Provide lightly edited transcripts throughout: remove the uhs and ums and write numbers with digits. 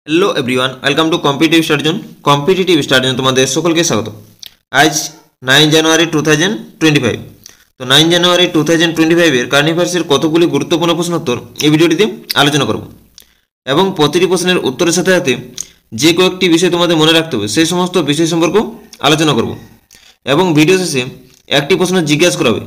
Hello everyone, welcome to competitive start zone तुम्हारे सकल के स्वागत। आज 9 জানুয়ারি 2025। तो 9 জানুয়ারি 2025 এর কারেন্ট অ্যাফেয়ার্সের কতগুলি গুরুত্বপূর্ণ প্রশ্নোত্তর এই ভিডিওটিতে আলোচনা করব এবং প্রতিটি প্রশ্নের উত্তরের সাথে সাথে যে কয়েকটি বিষয় তোমাদের মনে রাখতে হবে সেই সমস্ত বিষয় সম্পর্কে আলোচনা করব এবং ভিডিও শেষে একটি প্রশ্ন জিজ্ঞাসা করা হবে,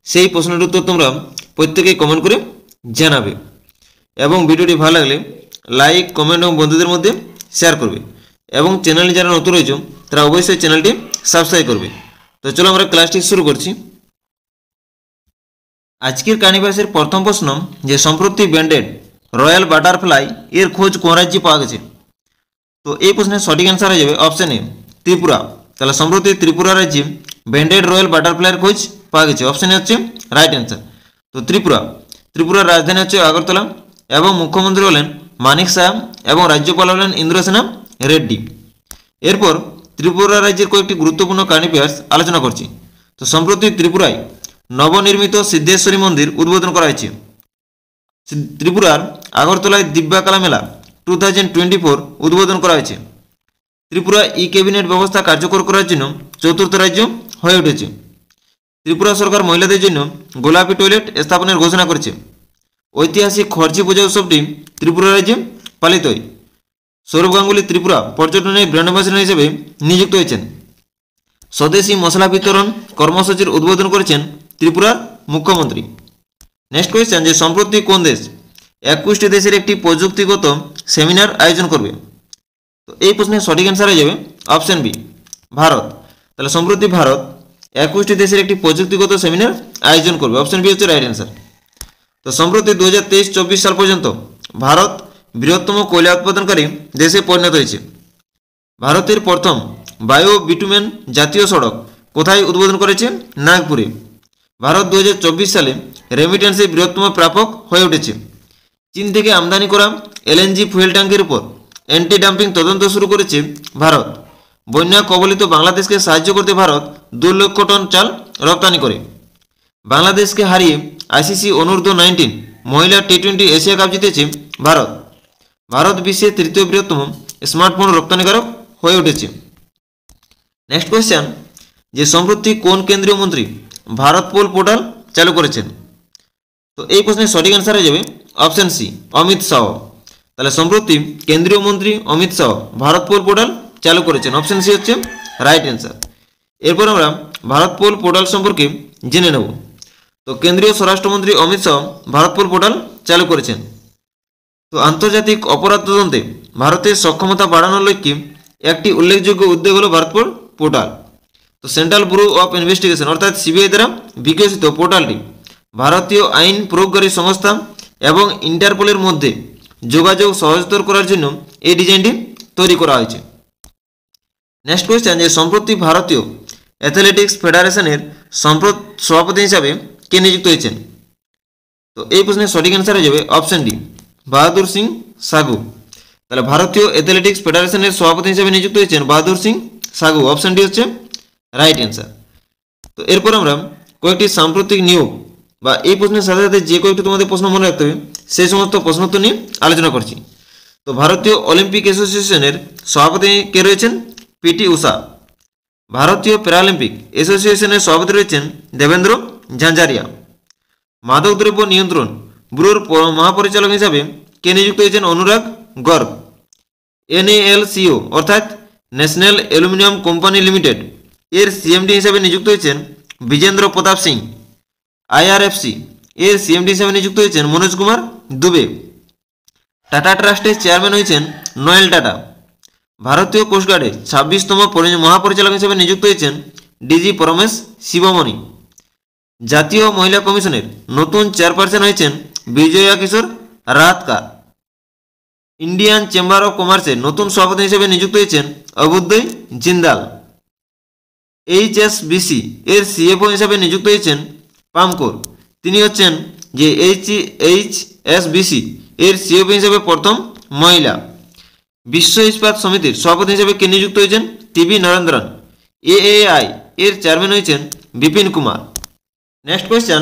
সেই প্রশ্নের উত্তর তোমরা প্রত্যেকেই কমেন্ট করে জানাবে এবং ভিডিওটি ভালো লাগলে লাইক কমেন্ট এবং বন্ধুদের মধ্যে শেয়ার করবে এবং চ্যানেলে যারা নতুন রয়েছে তারা অবশ্যই চ্যানেলটি সাবস্ক্রাইব করবে। তো চলো আমরা ক্লাসটি শুরু করছি। আজকের কারেন্ট অ্যাফেয়ার্সের প্রথম প্রশ্ন, যে সম্প্রতি ব্যান্ডেড রয়্যাল বাটারফ্লাই এর খোঁজ কোন রাজ্যে পাওয়া গেছে? তো এই প্রশ্নের সঠিক অ্যান্সার হয়ে যাবে অপশন এ, ত্রিপুরা। তাহলে সম্প্রতি ত্রিপুরা রাজ্যে ব্যান্ডেড রয়্যাল বাটারফ্লাইয়ের খোঁজ পাওয়া গেছে, অপশন এ হচ্ছে রাইট অ্যান্সার। তো ত্রিপুরার রাজধানী হচ্ছে আগরতলা এবং মুখ্যমন্ত্রী হলেন মানিক শাহ এবং রাজ্যপাল হলেন ইন্দ্রসেনা রেড্ডি। এরপর ত্রিপুরা রাজ্যের কয়েকটি গুরুত্বপূর্ণ কারেন্ট অ্যাফেয়ার্স আলোচনা করছি। তো সম্প্রতি ত্রিপুরায় নবনির্মিত সিদ্ধেশ্বরী মন্দির উদ্বোধন করা হয়েছে। ত্রিপুরার আগরতলায় দিব্যাকালা মেলা 2024 উদ্বোধন করা হয়েছে। ত্রিপুরা ই ক্যাবিনেট ব্যবস্থা কার্যকর করার জন্য চতুর্থ রাজ্য হয়ে উঠেছে। ত্রিপুরা সরকার মহিলাদের জন্য গোলাপি টয়লেট স্থাপনের ঘোষণা করেছে। ঐতিহাসিক খরচি পূজা উৎসবটি ত্রিপুরা রাজ্যে পালিত হয়। সৌরভ গাঙ্গুলি ত্রিপুরা পর্যটনের ব্র্যান্ড অ্যাম্বাসেডর হিসেবে নিযুক্ত হয়েছেন। স্বদেশি মশলা বিতরণ কর্মসূচির উদ্বোধন করেছেন ত্রিপুরার মুখ্যমন্ত্রী। নেক্সট কোয়েশ্চেন, যে সম্প্রতি কোন দেশ 21টি দেশের একটি প্রযুক্তিগত সেমিনার আয়োজন করবে? তো এই প্রশ্নের সঠিক অ্যান্সার হয়ে যাবে অপশন বি, ভারত। তাহলে সম্প্রতি ভারত 21টি দেশের একটি প্রযুক্তিগত সেমিনার আয়োজন করবে, অপশন বি হচ্ছে রাইট অ্যান্সার। তো সম্প্রতি 2023-24 সাল পর্যন্ত ভারত বৃহত্তম কয়লা উৎপাদনকারী দেশে পরিণত হয়েছে। ভারতের প্রথম বায়ো বিটুমেন জাতীয় সড়ক কোথায় উদ্বোধন করেছে? নাগপুরে। ভারত 2024 সালে রেমিটেন্সের বৃহত্তম প্রাপক হয়ে উঠেছে। চীন থেকে আমদানি করা এলএনজি ফুয়েল ট্যাঙ্কের উপর অ্যান্টি ডাম্পিং তদন্ত শুরু করেছে ভারত। বন্যা কবলিত বাংলাদেশকে সাহায্য করতে ভারত 2 লক্ষ টন চাল রপ্তানি করে। বাংলাদেশকে হারিয়ে আইসিসি অনূর্ধ্ব-19 মহিলা টি20 এশিয়া কাপ জিতেছে ভারত। ভারত বিশ্বের তৃতীয় বৃহত্তম স্মার্টফোন রপ্তানিকারক হয়ে উঠেছে। নেক্সট কোয়েশ্চেন, যে সম্প্রতি কোন কেন্দ্রীয় মন্ত্রী ভারত পোল পোর্টাল চালু করেছেন? তো এই প্রশ্নের সঠিক অ্যান্সার হয়ে যাবে অপশন সি, অমিত শাহ। তাহলে সম্প্রতি কেন্দ্রীয় মন্ত্রী অমিত শাহ ভারত পোল পোর্টাল চালু করেছেন, অপশন সি হচ্ছে রাইট অ্যান্সার। এরপর আমরা ভারত পোল পোর্টাল সম্পর্কে জেনে নেব। তো কেন্দ্রীয় স্বরাষ্ট্রমন্ত্রী অমিত শাহ ভারত পোল পোর্টাল চালু করেছেন। তো আন্তর্জাতিক অপরাধ তদন্তে ভারতের সক্ষমতা বাড়ানোর লক্ষ্যে একটি উল্লেখযোগ্য উদ্যোগ হল ভারত পোল পোর্টাল। তো সেন্ট্রাল ব্যুরো অফ ইনভেস্টিগেশন অর্থাৎ সিবিআই দ্বারা বিকশিত পোর্টালটি ভারতীয় আইন প্রয়োগকারী সংস্থা এবং ইন্টারপোলের মধ্যে যোগাযোগ সহজতর করার জন্য এই ডিজাইনটি তৈরি করা হয়েছে। নেক্সট কোয়েশ্চেন, যে সম্প্রতি ভারতীয় অ্যাথলেটিক্স ফেডারেশনের সভাপতি হিসাবে কে নিযুক্ত হয়েছেন? তো এই প্রশ্নের সঠিক অ্যান্সার হয়ে যাবে অপশন ডি, বাহাদুর সিং সাগু। তাহলে ভারতীয় অ্যাথলেটিক্স ফেডারেশনের সভাপতি হিসেবে নিযুক্ত হয়েছেন বাহাদুর সিং সাগু, অপশন ডি হচ্ছে রাইট অ্যান্সার। তো এরপর আমরা কয়েকটি সাম্প্রতিক নিয়োগ বা এই প্রশ্নের সাথে সাথে যে কয়েকটি তোমাদের প্রশ্ন মনে রাখতে হবে সেই সমস্ত প্রশ্নোত্তর নিয়ে আলোচনা করছি। তো ভারতীয় অলিম্পিক অ্যাসোসিয়েশনের সভাপতি কে রয়েছেন? পিটি ঊষা। ভারতীয় প্যারালিম্পিক অ্যাসোসিয়েশনের সভাপতি রয়েছেন দেবেন্দ্র ঝাঁঝারিয়া। মাদকদ্রব্য নিয়ন্ত্রণ ব্যুরোর মহাপরিচালক হিসাবে কে নিযুক্ত হয়েছেন? অনুরাগ গর্গ। এনএএলসিও অর্থাৎ ন্যাশনাল অ্যালুমিনিয়াম কোম্পানি লিমিটেড এর সিএমডি হিসাবে নিযুক্ত হয়েছেন বিজেন্দ্র প্রতাপ সিং। আইআরএফসি এর সিএমডি হিসাবে নিযুক্ত হয়েছেন মনোজ কুমার দুবে। টাটা ট্রাস্টের চেয়ারম্যান হয়েছেন নোয়েল টাটা। ভারতীয় কোস্টগার্ডের 26তম মহাপরিচালক হিসেবে নিযুক্ত হয়েছেন ডিজি পরমেশ শিবমণি। জাতীয় মহিলা কমিশনের নতুন চেয়ারপারসন হয়েছেন বিজয়া কিশোর রাহাতকার। ইন্ডিয়ান চেম্বার অফ কমার্সের নতুন সভাপতি হিসেবে নিযুক্ত হয়েছেন অভ্যুদয় জিন্দাল। এইচএসবিসি এর সিএফও হিসেবে নিযুক্ত হয়েছেন পামকোর। তিনি হচ্ছেন যে এইচএসবিসি এর সিএফও হিসেবে প্রথম মহিলা। বিশ্ব ইস্পাত সমিতির সভাপতি হিসেবে কে নিযুক্ত হয়েছেন? টিভি নরেন্দ্রন। এএআই এর চেয়ারম্যান হয়েছেন বিপিন কুমার। নেক্সট কোয়েশ্চেন,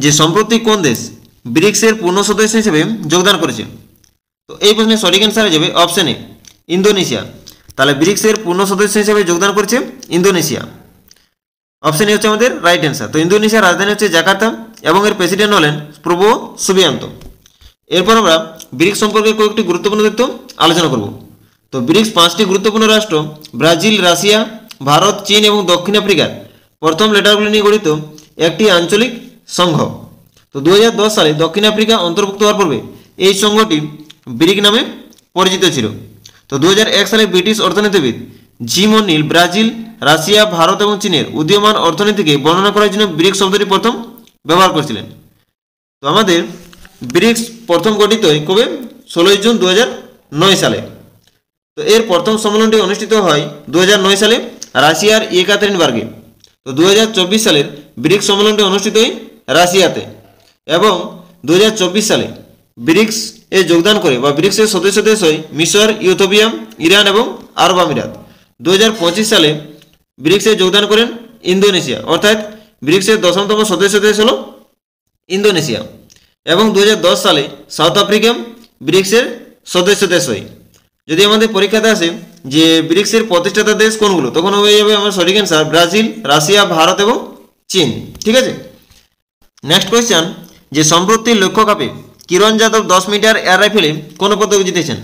যে সম্প্রতি কোন দেশ ব্রিক্সের পূর্ণ সদস্য হিসেবে যোগদান করেছে? তো এই প্রশ্নের সঠিক অ্যান্সার হয়ে যাবে অপশন এ ইন্দোনেশিয়া। তাহলে ব্রিক্সের পূর্ণ সদস্য হিসেবে যোগদান করেছে ইন্দোনেশিয়া। অপশন এ হচ্ছে আমাদের রাইট অ্যান্সার। তো ইন্দোনেশিয়ার রাজধানী হচ্ছে জাকার্তা এবং এর প্রেসিডেন্ট হলেন প্রবোও সুবিয়ান্তো। এরপর আমরা ব্রিক্স সম্পর্কে কয়েকটি গুরুত্বপূর্ণ তথ্য আলোচনা করব। তো ব্রিক্স 5টি গুরুত্বপূর্ণ রাষ্ট্র ব্রাজিল, রাশিয়া, ভারত, চীন এবং দক্ষিণ আফ্রিকার প্রথম লেটারগুলি নিয়ে গঠিত একটি আঞ্চলিক সংঘ। তো 2010 সালে দক্ষিণ আফ্রিকা অন্তর্ভুক্ত হওয়ার পূর্বে এই সংঘটি ব্রিক নামে পরিচিত ছিল। তো 2001 সালে ব্রিটিশ অর্থনীতিবিদ gym O'Neal Brazil, Russia, Bharat এবং চীনের উদীয়মান অর্থনীতিকে বর্ণনা করার জন্য ব্রিক্স শব্দটি প্রথম ব্যবহার করেছিলেন। তো আমাদের ব্রিক্স প্রথম গঠিত হয় কবে? 16 জুন 2009 সালে। তো এর প্রথম সম্মেলনটি অনুষ্ঠিত হয় 2009 সালে রাশিয়ার ইয়েকাতেরিনবার্গে। তো 2024 সালের ব্রিক্স সম্মেলনটি অনুষ্ঠিত হয় রাশিয়াতে এবং 2024 সালে ব্রিক্স এ যোগদান করে বা ব্রিক্সের সদস্য দেশ হয় মিশর, ইথিওপিয়া, ইরান এবং আরব আমিরাত। 2025 সালে ব্রিক্সে যোগদান করেন ইন্দোনেশিয়া, অর্থাৎ ব্রিক্সের 10তম সদস্য দেশ হল ইন্দোনেশিয়া এবং 2010 সালে সাউথ আফ্রিকা ব্রিক্সের সদস্য দেশ হয়। যদি আমাদের পরীক্ষাতে আসে যে ব্রিক্সের প্রতিষ্ঠাতা দেশ কোনগুলো, তখন হয়ে যাবে আমার সঠিক অ্যান্সার ব্রাজিল, রাশিয়া, ভারত এবং চীন। ঠিক আছে। নেক্সট কোয়েশ্চেন, যে সম্প্রতি লক্ষ্য কাপে কিরণ যাদব 10 মিটার এয়ার রাইফেলে কোন পদক জিতেছেন?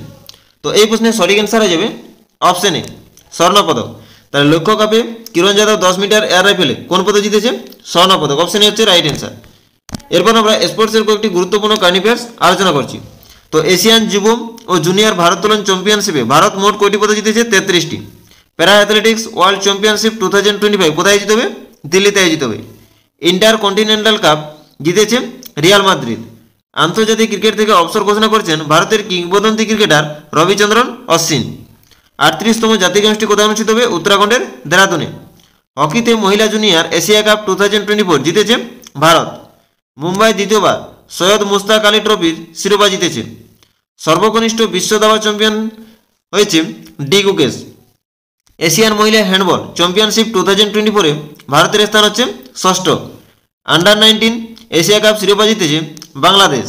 তো এই প্রশ্নের সঠিক অ্যান্সার হয়ে যাবে অপশন এ স্বর্ণপদক। তাহলে লক্ষ্য কাপে কিরণ যাদব 10 মিটার এয়ার রাইফেলে কোন পদক জিতেছে? স্বর্ণপদক। অপশন এ হচ্ছে রাইট অ্যান্সার। এরপর আমরা স্পোর্টসের কয়েকটি গুরুত্বপূর্ণ কারেন্ট অ্যাফেয়ার্স আলোচনা করছি। তো এশিয়ান যুব ও জুনিয়র ভারোত্তোলন চ্যাম্পিয়নশিপে ভারত মোট কয়টি পদক জিতেছে? 33টি। প্যারা অ্যাথলেটিক্স ওয়ার্ল্ড চ্যাম্পিয়নশিপ 2025 কোথায় আয়োজিত হবে? দিল্লিতে আয়োজিত হবে। ইন্টার কন্টিনেন্টাল কাপ জিতেছে রিয়াল মাদ্রিদ। আন্তর্জাতিক ক্রিকেট থেকে অবসর ঘোষণা করেছেন ভারতের কিংবদন্তি ক্রিকেটার রবিচন্দ্রন অশ্বিন। 38তম জাতীয় গেমসটি কোথায় অনুষ্ঠিত হবে? উত্তরাখণ্ডের দেরাদুনে। হকিতে মহিলা জুনিয়র এশিয়া কাপ 2024 জিতেছে ভারত। মুম্বাই দ্বিতীয়বার সৈয়দ মুশতাক আলী ট্রফির শিরোপা জিতেছে। সর্বকনিষ্ঠ বিশ্ব দাবা চ্যাম্পিয়ন হয়েছে ডি গুকেশ। এশিয়ান মহিলা হ্যান্ডবল চ্যাম্পিয়নশিপ 2024 ভারতের স্থান হচ্ছে ষষ্ঠ। আন্ডার 19 এশিয়া কাপ শিরোপা জিতেছে বাংলাদেশ।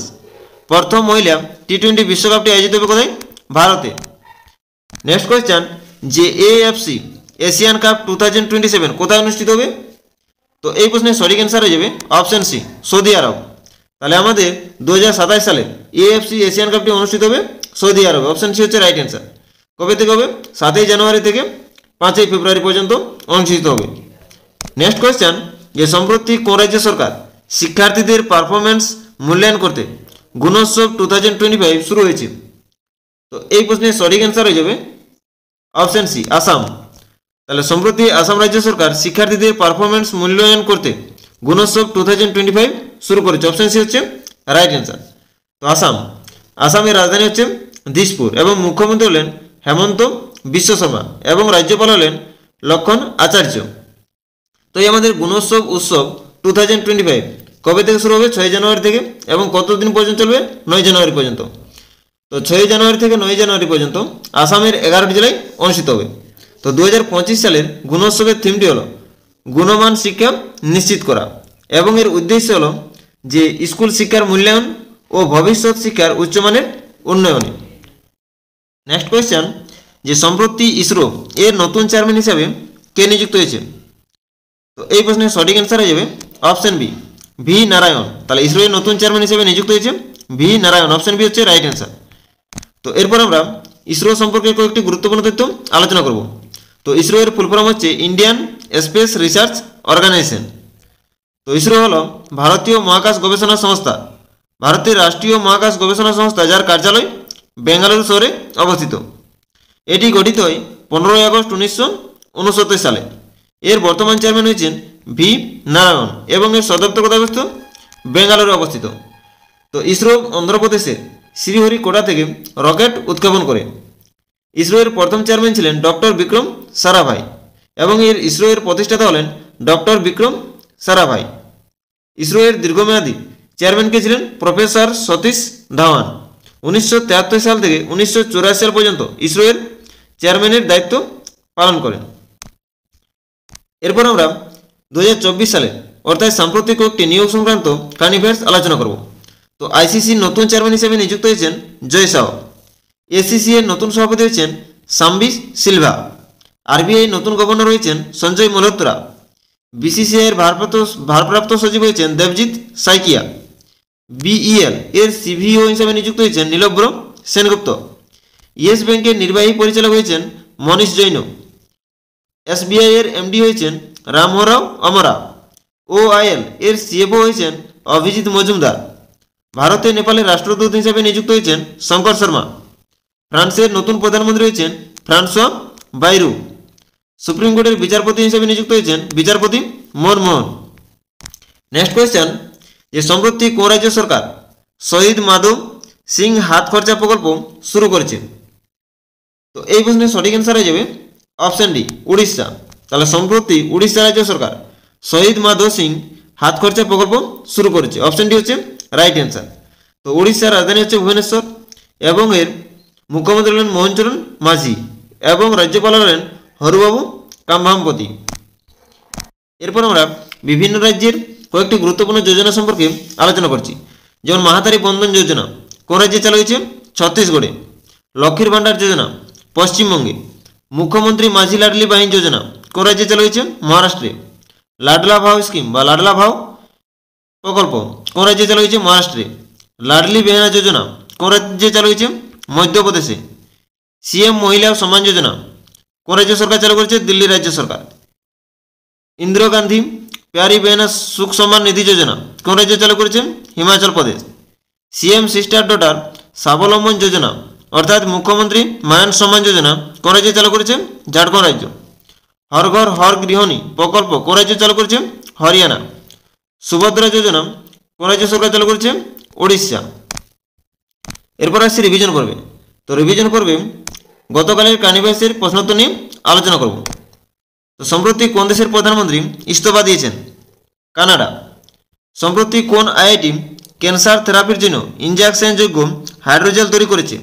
প্রথম মহিলা টি20 বিশ্বকাপটি আয়োজিত হবে কোথায়? ভারতে। নেক্সট কোয়েশ্চেন, যে এএফসি এশিয়ান কাপ 2027 কোথায় অনুষ্ঠিত হবে? তো এই প্রশ্নের সঠিক অ্যান্সার হয়ে যাবে অপশন সি সৌদি আরব। তাহলে আমাদের 2027 সালে এএফসি এশিয়ান কাপটি অনুষ্ঠিত হবে সৌদি আরবে। অপশন সি হচ্ছে রাইট অ্যান্সার। কবে থেকে হবে? 7 জানুয়ারি থেকে 5 ফেব্রুয়ারি পর্যন্ত অনুষ্ঠিত হবে। নেক্সট কোয়েশ্চেন, যে সম্প্রতি কোন রাজ্য সরকার শিক্ষার্থীদের পারফরমেন্স মূল্যায়ন করতে গুণোৎসব 2025 শুরু হয়েছে? তো এই প্রশ্নের সঠিক অ্যান্সার হয়ে যাবে অপশন সি আসাম। তাহলে সম্প্রতি আসাম রাজ্য সরকার শিক্ষার্থীদের পারফরমেন্স মূল্যায়ন করতে গুণোৎসব 2025 শুরু করেছে। অপশন সি হচ্ছে রাইট অ্যান্সার। তো আসামের রাজধানী হচ্ছে দিসপুর এবং মুখ্যমন্ত্রী হলেন হেমন্ত বিশ্ব শর্মা এবং রাজ্যপাল হলেন লক্ষণ আচার্য। তো এই আমাদের গুণোৎসব উৎসব 2025 কবে থেকে শুরু হবে? 6 জানুয়ারি থেকে এবং কতদিন পর্যন্ত চলবে? 9 জানুয়ারি পর্যন্ত। তো 6 জানুয়ারি থেকে 9 জানুয়ারি পর্যন্ত আসামের 11টি জেলায় অনুষ্ঠিত হবে। তো 2025 সালের গুণোৎসবের থিমটি হলো গুণমান শিক্ষা নিশ্চিত করা এবং এর উদ্দেশ্য হলো যে স্কুল শিক্ষার মূল্যায়ন ও ভবিষ্যৎ শিক্ষার উচ্চমানের উন্নয়নে। নেক্সট কোয়েশ্চেন, যে সম্প্রতি ইসরো এর নতুন চেয়ারম্যান হিসাবে কে নিযুক্ত হয়েছে? তো এই প্রশ্নের সঠিক অ্যান্সার হয়ে যাবে অপশন বি ভি নারায়ণ। তাহলে ইসরো এর নতুন চেয়ারম্যান হিসেবে নিযুক্ত হয়েছে ভি নারায়ণ। অপশন বি হচ্ছে রাইট অ্যান্সার। তো এরপর আমরা ইসরো সম্পর্কে কয়েকটি গুরুত্বপূর্ণ তথ্য আলোচনা করব। তো ইসরো এর ফুল ফর্ম হচ্ছে ইন্ডিয়ান স্পেস রিসার্চ অর্গানাইজেশন। তো ইসরো হলো ভারতীয় মহাকাশ গবেষণা সংস্থা, ভারতের রাষ্ট্রীয় মহাকাশ গবেষণা সংস্থা, যার কার্যালয় বেঙ্গালুরু শহরে অবস্থিত। এটি গঠিত হয় 15 আগস্ট 1969 সালে। এর বর্তমান চেয়ারম্যান হয়েছেন ভি নারায়ণ এবং এর সদর দপ্তর কোথায় অবস্থিত? বেঙ্গালুরু অবস্থিত। তো ইসরো অন্ধ্রপ্রদেশের শ্রীহরিকোটা থেকে রকেট উৎক্ষেপণ করে। ইসরো এর প্রথম চেয়ারম্যান ছিলেন ডক্টর বিক্রম সারাভাই এবং ইসরো এর প্রতিষ্ঠাতা হলেন ডক্টর বিক্রম সারাভাই। ইসরো এর দীর্ঘমেয়াদী চেয়ারম্যান কে ছিলেন? প্রফেসর সতীশ ধাওয়ান। 1973 সাল থেকে 1984 সাল পর্যন্ত ইসরো এর চেয়ারম্যানের দায়িত্ব পালন করেন। এরপর আমরা 2024 সালে অর্থাৎ সাম্প্রতিক একটি নিয়োগ সংক্রান্ত কারেন্ট অ্যাফেয়ার্স আলোচনা করব। তো আইসিসির নতুন চেয়ারম্যান হিসেবে নিযুক্ত হয়েছেন জয় শাহ। এসিসি এর নতুন সভাপতি হয়েছেন সাম্বি সিলভা। আরবিআই নতুন গভর্নর হয়েছেন সঞ্জয় মালহোত্রা। বিসিসিআই এর ভারপ্রাপ্ত সচিব হয়েছেন দেবজিৎ সাইকিয়া। বিইএল এর সিভিও হিসেবে নিযুক্ত হয়েছেন নীলব্র সেনগুপ্ত। ইয়েস ব্যাংকের নির্বাহী পরিচালক হয়েছেন মনীষ জৈন। এসবিআই এর এমডি হয়েছেন রামহরাও অমরা। ওআইএল এর সিএফও হয়েছেন অভিজিৎ মজুমদার। ভারতে নেপালের রাষ্ট্রদূত হিসেবে নিযুক্ত হয়েছেন শঙ্কর শর্মা। ফ্রান্সের নতুন প্রধানমন্ত্রী হয়েছেন ফ্রান্সোয়া বাইরু। সুপ্রিম কোর্টের বিচারপতি হিসেবে নিযুক্ত হয়েছেন বিচারপতি মনমোহন। নেক্সট কোয়েশ্চেন, যে সম্প্রতি কোন রাজ্য সরকার শহীদ মাধব সিং হাত খরচা প্রকল্প শুরু করেছে? তো এই প্রশ্নের সঠিক অ্যান্সার হয়ে যাবে অপশন ডি, উড়িষ্যা। তাহলে সম্প্রতি উড়িষ্যা রাজ্য সরকার শহীদ মাধব সিং হাত খরচা প্রকল্প শুরু করেছে। অপশন ডি হচ্ছে রাইট অ্যান্সার। তো উড়িষ্যার রাজধানী হচ্ছে ভুবনেশ্বর এবং এর মুখ্যমন্ত্রী হলেন মোহনচরণ মাঝি এবং রাজ্যপাল হলেন হরুবাবু কাম্বামপতি। এরপর আমরা বিভিন্ন রাজ্যের কয়েকটি গুরুত্বপূর্ণ যোজনা সম্পর্কে আলোচনা করছি। যেমন মাহাতারি বন্ধন যোজনা কোন রাজ্যে চালু হয়েছে? ছত্তিশগড়ে। লক্ষ্মীর ভাণ্ডার যোজনা পশ্চিমবঙ্গে। মুখ্যমন্ত্রী মাঝি লাডলি বাহিনী যোজনা কোন রাজ্যে চালু হয়েছে? মহারাষ্ট্রে। লাডলা ভাও স্কিম বা লাডলা ভাও প্রকল্প কোন রাজ্যে চালু হয়েছে? মহারাষ্ট্রে। লাডলি বেহানা যোজনা কোন রাজ্যে চালু হয়েছে? মধ্যপ্রদেশে। সিএম মহিলা সম্মান যোজনা কোন রাজ্য সরকার চালু করেছে? দিল্লি রাজ্য সরকার। ইন্দিরা গান্ধী প্যারি বেহানা সুখ সম্মান নিধি যোজনা কোন রাজ্য চালু করেছেন? Himachal Pradesh. CM sister daughter স্বাবলম্বন যোজনা অর্থাৎ মুখ্যমন্ত্রী মায়ন সম্মান যোজনা কোন রাজ্যে চালু করেছেন? ঝাড়খণ্ড রাজ্য। হর ঘর হর গৃহিণী প্রকল্প কোন রাজ্য চালু করেছে? হরিয়ানা। সুভদ্রা যোজনা কোন রাজ্য সরকার চালু করেছে? ওড়িশা। এরপর আসছে রিভিশন পর্বে। তো রিভিশন পর্বে গতকালের কানিভাসের প্রশ্নোত্তর নিয়ে আলোচনা করব। তো সম্প্রতি কোন দেশের প্রধানমন্ত্রী ইস্তফা দিয়েছেন? কানাডা। সম্প্রতি কোন আইআইটি ক্যান্সার থেরাপির জন্য ইনজেকশনযোগ্য হাইড্রোজেল তৈরি করেছে?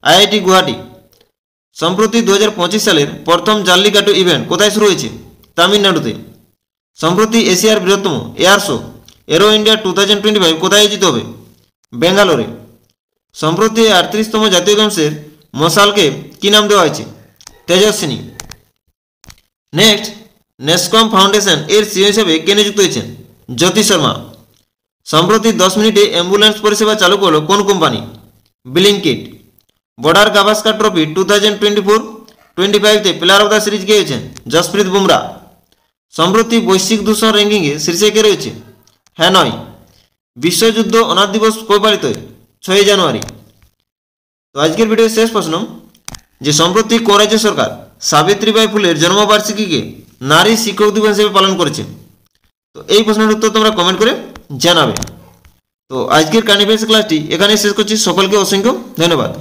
আইআইটি গুয়াহাটি। সম্প্রতি 2025 সালের প্রথম জাল্লিকাট্টু ইভেন্ট কোথায় শুরু হয়েছে? তামিলনাড়ুতে। সম্প্রতি এশিয়ার বৃহত্তম এয়ার শো এরো ইন্ডিয়া 2025 কোথায় আয়োজিত হবে? বেঙ্গালোরে। সম্প্রতি 38তম জাতীয় দিবসের মশালকে কি নাম দেওয়া হয়েছে? তেজস্বিনী। নেক্সট, নেসকম ফাউন্ডেশন এর সিইও হিসেবে কে নিযুক্ত হয়েছেন? জ্যোতি শর্মা। সম্প্রতি 10 মিনিটে অ্যাম্বুলেন্স পরিষেবা চালু করলো কোন company? Blinkit. Border Gavaskar trophy 2024-25 player of the series কে হয়েছেন? জসপ্রীত বুমরা। সম্প্রতি বৈশ্বিক দূষণ র্যাঙ্কিংয়ে শীর্ষে কে রয়েছে? হ্যানয়। বিশ্বযুদ্ধ অনাথ দিবস কবে পালিত হয়? 6 জানুয়ারি। তো আজকের ভিডিওর শেষ প্রশ্ন, যে সম্প্রতি কোন রাজ্য সরকার সাবিত্রীবাই ফুলের জন্মবার্ষিকীকে নারী শিক্ষক দিবস হিসেবে পালন করেছে? তো এই প্রশ্নের উত্তর তোমরা কমেন্ট করে জানাবে। তো আজকের কানিভার্স ক্লাসটি এখানে শেষ করছি। সকলকে অসংখ্য ধন্যবাদ।